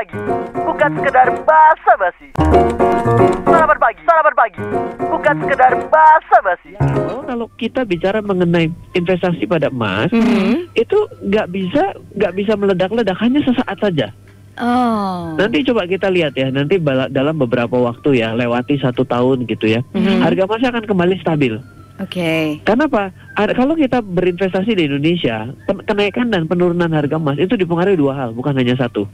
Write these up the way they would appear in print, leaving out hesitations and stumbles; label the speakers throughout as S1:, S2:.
S1: pagi, bukan sekedar basa-basi. Sarapan pagi, bukan sekedar basa-basi.
S2: Kalau kita bicara mengenai investasi pada emas, itu nggak bisa meledak-ledak, hanya sesaat saja.
S3: Oh.
S2: Nanti coba kita lihat ya, nanti dalam beberapa waktu ya, lewati 1 tahun gitu ya, harga emas akan kembali stabil.
S3: Oke.
S2: Kenapa? Kalau kita berinvestasi di Indonesia, kenaikan dan penurunan harga emas itu dipengaruhi 2 hal, bukan hanya satu.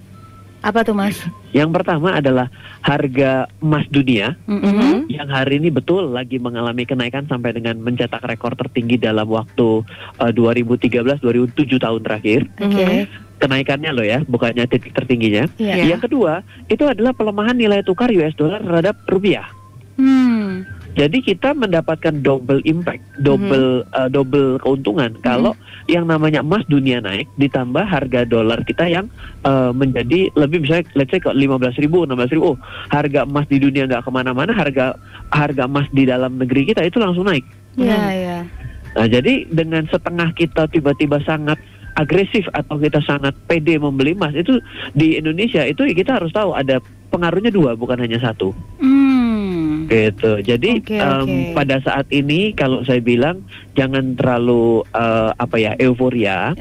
S3: Apa tuh, Mas?
S2: Yang pertama adalah harga emas dunia yang hari ini betul lagi mengalami kenaikan sampai dengan mencetak rekor tertinggi dalam waktu 2013-2007 tahun terakhir.
S3: Oke.
S2: Kenaikannya loh ya, bukannya titik tertingginya.
S3: Iya.
S2: Yang kedua, itu adalah pelemahan nilai tukar US dollar terhadap rupiah. Jadi kita mendapatkan double impact, double keuntungan kalau yang namanya emas dunia naik ditambah harga dolar kita yang menjadi lebih, misalnya let's say ke 15.000, 16.000. Oh, harga emas di dunia nggak kemana-mana, harga emas di dalam negeri kita itu langsung naik.
S3: Iya.
S2: Nah, jadi dengan setengah kita tiba-tiba sangat agresif atau kita sangat pede membeli emas, itu di Indonesia itu kita harus tahu ada pengaruhnya 2, bukan hanya 1. Gitu. Jadi pada saat ini kalau saya bilang jangan terlalu euforia.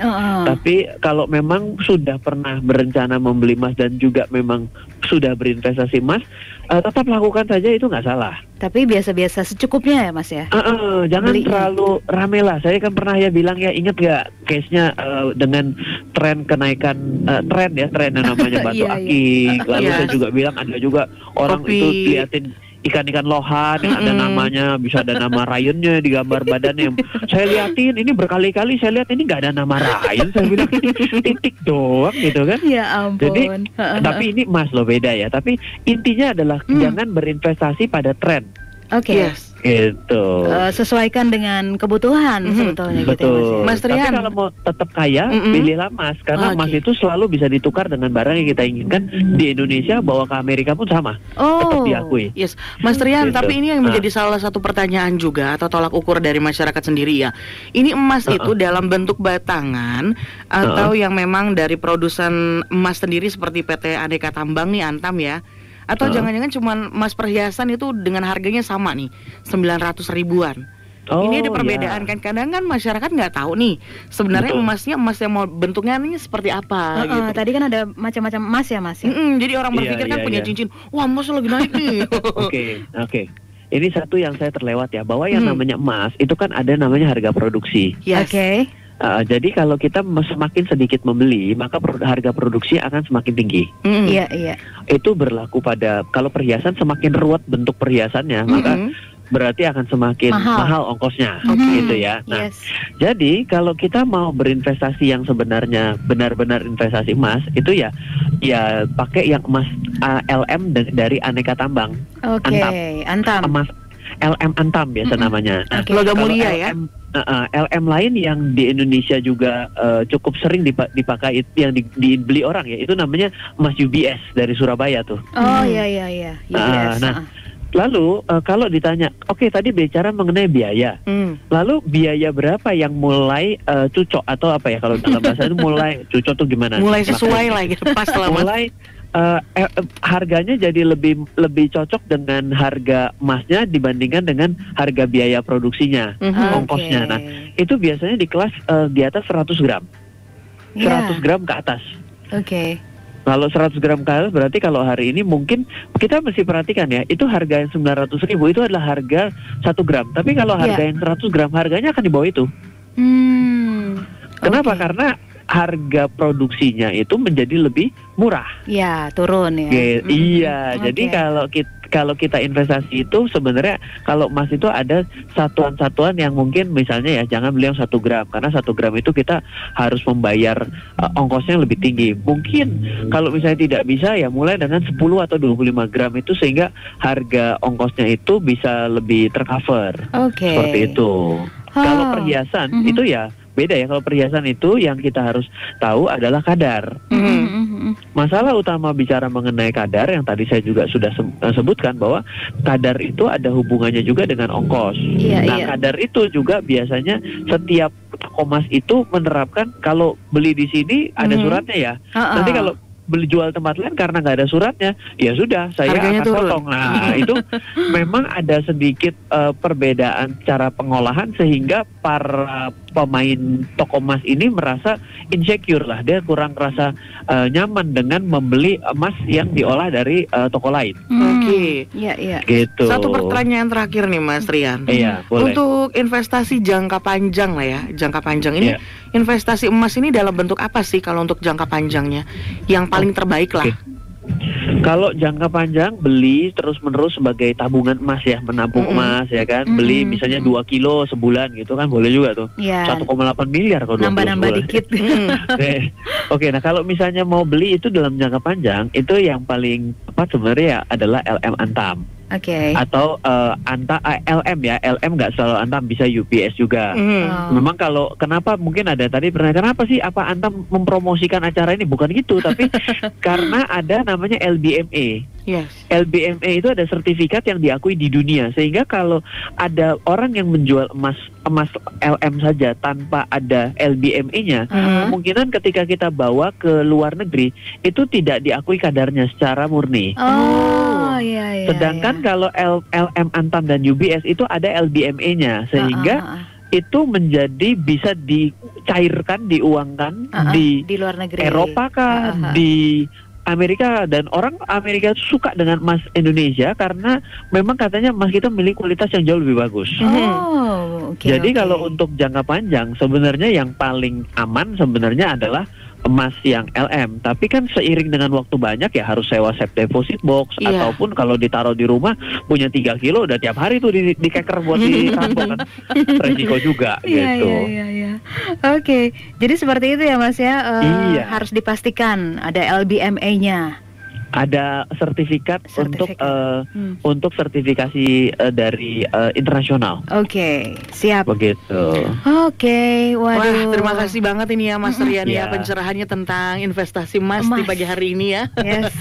S2: Tapi kalau memang sudah pernah berencana membeli emas dan juga memang sudah berinvestasi emas, tetap lakukan saja, itu nggak salah.
S3: Tapi biasa-biasa secukupnya ya, Mas ya.
S2: Jangan
S3: Belinya
S2: terlalu rame lah. Saya kan pernah ya bilang ya, ingat nggak case-nya dengan tren kenaikan tren yang namanya batu akik. Lalu saya juga bilang ada juga orang itu liatin ikan-ikan lohan yang ada namanya, bisa ada nama Ryannya di gambar badannya. Saya liatin ini berkali-kali, saya lihat ini nggak ada nama Ryan. Saya bilang ini titik doang gitu kan.
S3: Ya ampun.
S2: Jadi tapi ini emas loh, beda ya. Tapi intinya adalah jangan berinvestasi pada tren.
S3: Oke.
S2: Gitu.
S3: Sesuaikan dengan kebutuhan sebetulnya.
S2: Betul.
S3: Gitu ya, Mas
S2: Tapi
S3: Rian.
S2: kalau mau tetap kaya, pilihlah emas, karena emas itu selalu bisa ditukar dengan barang yang kita inginkan di Indonesia, bawa ke Amerika pun sama. Tetap diakui.
S4: Yes, Mas Rian,
S2: Gitu.
S4: tapi ini yang menjadi salah satu pertanyaan juga atau tolak ukur dari masyarakat sendiri ya. Ini emas itu dalam bentuk batangan atau yang memang dari produsen emas sendiri seperti PT Aneka Tambang nih, Antam ya. Atau jangan-jangan cuma emas perhiasan itu dengan harganya sama nih, 900 ribuan. Ini ada perbedaan kan, kadang kan masyarakat nggak tahu nih sebenarnya emasnya emas yang mau bentuknya ini seperti apa gitu.
S3: Tadi kan ada macam-macam emas ya, Mas ya?
S4: Jadi orang berpikir kan punya cincin, wah emas lagi naik nih.
S2: Oke. Ini satu yang saya terlewat ya, bahwa yang namanya emas itu kan ada namanya harga produksi.
S4: Yes.
S3: Oke.
S2: Jadi kalau kita semakin sedikit membeli, maka harga produksi akan semakin tinggi.
S3: Iya.
S2: Itu berlaku pada, kalau perhiasan semakin ruwet bentuk perhiasannya, maka berarti akan semakin mahal ongkosnya, gitu ya. Nah, jadi kalau kita mau berinvestasi yang sebenarnya benar-benar investasi emas, itu ya pakai yang emas LM dari Aneka Tambang.
S3: Antam.
S2: Emas LM Antam biasa namanya. Nah,
S4: Logam mulia ya.
S2: LM lain yang di Indonesia juga cukup sering dipakai, yang dibeli orang ya, itu namanya emas UBS dari Surabaya tuh.
S3: Iya. UBS.
S2: Lalu kalau ditanya, oke, tadi bicara mengenai biaya. Lalu biaya berapa yang mulai cocok atau apa ya, kalau dalam bahasa itu mulai cocok tuh gimana?
S4: Mulai sesuai lah gitu, pas lah.
S2: Mulai harganya jadi lebih cocok dengan harga emasnya dibandingkan dengan harga biaya produksinya, ongkosnya. Nah, itu biasanya di kelas di atas 100 gram. 100 gram ke atas. Kalau 100 gram ke atas berarti kalau hari ini mungkin kita mesti perhatikan ya, itu harga yang 900 ribu itu adalah harga 1 gram. Tapi kalau harga yang 100 gram harganya akan di bawah itu. Kenapa? Karena harga produksinya itu menjadi lebih murah.
S3: Ya, turun ya.
S2: Jadi kalau kita investasi itu sebenarnya, kalau emas itu ada satuan-satuan yang mungkin misalnya ya jangan beli yang 1 gram, karena 1 gram itu kita harus membayar ongkosnya lebih tinggi. Mungkin kalau misalnya tidak bisa ya mulai dengan 10 atau 25 gram itu, sehingga harga ongkosnya itu bisa lebih tercover. Seperti itu. Kalau perhiasan itu ya beda ya. Kalau perhiasan itu yang kita harus tahu adalah kadar. Masalah utama bicara mengenai kadar yang tadi saya juga sudah sebutkan, bahwa kadar itu ada hubungannya juga dengan ongkos. Kadar itu juga biasanya setiap toko emas itu menerapkan, kalau beli di sini ada suratnya ya. Nanti beli jual tempat lain karena nggak ada suratnya, ya sudah saya
S4: Harganya
S2: akan
S4: turun.
S2: potong. Nah itu memang ada sedikit perbedaan cara pengolahan sehingga para pemain toko emas ini merasa insecure lah, dia kurang rasa nyaman dengan membeli emas yang diolah dari toko lain.
S4: Oke.
S3: Iya.
S2: Gitu.
S4: Satu pertanyaan terakhir nih Mas Rian.
S2: Iya, boleh.
S4: Untuk investasi jangka panjang lah ya, jangka panjang ini,
S2: Iya.
S4: investasi emas ini dalam bentuk apa sih kalau untuk jangka panjangnya? Yang paling terbaik lah.
S2: Oke. Kalau jangka panjang beli terus-menerus sebagai tabungan emas ya, menabung emas ya kan, beli misalnya 2 kilo sebulan gitu kan boleh juga tuh.
S3: Iya.
S2: 1,8 miliar kalau 2 kilo
S3: Nambah-nambah
S2: sebulan.
S3: dikit.
S2: Oke, nah kalau misalnya mau beli itu dalam jangka panjang, itu yang paling tepat sebenarnya ya adalah LM Antam
S3: Oke.
S2: atau LM ya, LM nggak selalu Antam, bisa UPS juga.
S3: Oh.
S2: Memang kalau kenapa mungkin ada tadi pernah kenapa sih apa Antam mempromosikan acara ini, bukan gitu, tapi karena ada namanya LBMA.
S4: Yes.
S2: LBMA itu ada sertifikat yang diakui di dunia, sehingga kalau ada orang yang menjual emas LM saja tanpa ada LBMA-nya, kemungkinan ketika kita bawa ke luar negeri itu tidak diakui kadarnya secara murni.
S3: Oh, iya.
S2: Sedangkan kalau LM Antam dan UBS itu ada LBMA-nya, sehingga itu menjadi bisa dicairkan, diuangkan di
S3: luar negeri.
S2: Eropa kah, di Amerika, dan orang Amerika suka dengan emas Indonesia karena memang katanya emas kita memiliki kualitas yang jauh lebih bagus.
S3: Oh, oke.
S2: Jadi kalau untuk jangka panjang sebenarnya yang paling aman sebenarnya adalah emas yang LM, tapi kan seiring dengan waktu banyak ya harus sewa safe deposit box, ataupun kalau ditaruh di rumah punya 3 kilo udah tiap hari tuh dikeker buat dirampok kan, resiko juga gitu.
S3: Iya. Oke, jadi seperti itu ya Mas ya.
S2: Iya.
S3: Harus dipastikan ada LBMA-nya.
S2: Ada sertifikat. Untuk sertifikasi dari internasional.
S3: Oke, siap.
S2: Begitu.
S3: Oke, waduh.
S4: Wah, terima kasih banget ini ya Mas Rian ya
S2: Iya.
S4: pencerahannya tentang investasi emas di pagi hari ini ya.
S3: Yes.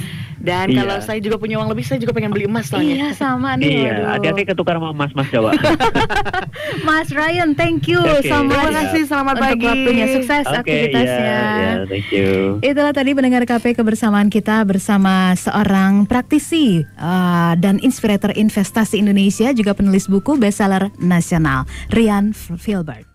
S4: Dan
S2: Iya.
S4: kalau saya juga punya uang lebih, saya juga pengen beli emas soalnya.
S3: Iya, sama nih.
S2: Iya,
S3: waduh.
S2: hati-hati ketukar sama mas Jawa.
S3: Mas Ryan, thank you
S2: Oke.
S3: so much.
S4: Terima kasih, selamat
S3: untuk
S4: pagi.
S3: waktunya, sukses
S2: Oke,
S3: aktivitasnya.
S2: iya, thank you.
S3: Itulah tadi pendengar KP kebersamaan kita bersama seorang praktisi dan inspirator investasi Indonesia, juga penulis buku bestseller nasional, Rian Filbert.